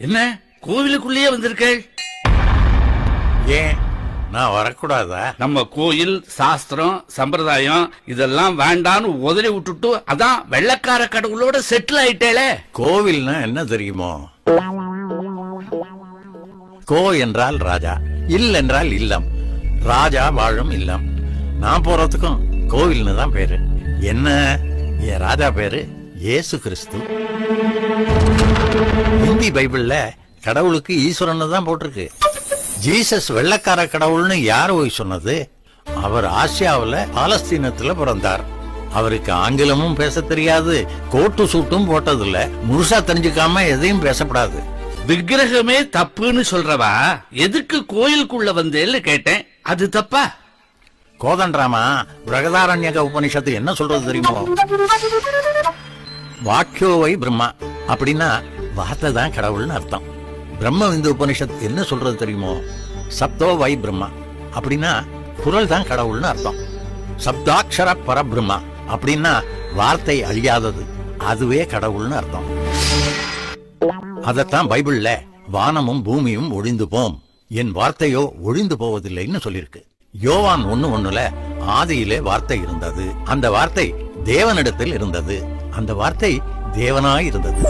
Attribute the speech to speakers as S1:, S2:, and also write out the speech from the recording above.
S1: என்ன கோவிலுக்குள்ளேயே வந்திருக்கேள்?
S2: ஏன் நான் வரக்கூடாதா?
S1: நம்ம கோயில் சாஸ்திரம் சம்பிரதாயம் இதெல்லாம் வேண்டான்னு உதறி விட்டுட்டு அதான் வெள்ளக்கார கடவுளோட செட்டில் ஆயிட்டேளே.
S2: கோவில்னா என்ன தெரியுமோ? கோ என்றால் ராஜா, இல் என்றால் இல்லம். ராஜா வாழும் இல்லம். நான் போறதுக்கும் கோவில்னு தான் பேரு. என்ன என் ராஜா பேரு இயேசு கிறிஸ்து. ஹிந்தி பைபிள்ல கடவுளுக்கு ஈஸ்வரன் தான் போட்டிருக்கு. ஜீசஸ் வெள்ளக்கார கடவுள்னு யார் போய் சொன்னது? அவர் ஆசியாவுல பாலஸ்தீனத்துல பிறந்தார். அவருக்கு ஆங்கிலமும் பேச தெரியாது, கோட்டு சூட்டும் போட்டதில்ல. முழுசா தெரிஞ்சுக்காம எதையும் பேசப்படாது.
S1: விக்கிரகமே தப்புன்னு சொல்றவா எதுக்கு கோயிலுக்குள்ள வந்தேன்னு கேட்டேன். அது தப்பா?
S2: கோதண்டராமா, பிரகதாரண்யக உபனிஷத்து என்ன சொல்றது தெரியுமோ? வாக்கியோவை பிரம்மா அப்படின்னா வார்த்தை தான் கடவுள்னு அர்த்தம். பிரம்ம விந்து உபனிஷத் என்ன சொல்றது தெரியுமோ? சப்தோ வை பிரம்மா அப்படின்னா குரல் தான் கடவுள்னு அர்த்தம். சப்தாட்சர பரபிரம்மா அப்படின்னா வார்த்தை அழியாதது, அதுவே கடவுள்னு அர்த்தம். அதத்தான் பைபிள்ல வானமும் பூமியும் ஒழிந்து போம், என் வார்த்தையோ ஒழிந்து போவதில்லைன்னு சொல்லிருக்கு. யோவான் 1:1 ஆதியிலே வார்த்தை இருந்தது, அந்த வார்த்தை தேவனிடத்தில் இருந்தது, அந்த வார்த்தை தேவனாய் இருந்தது.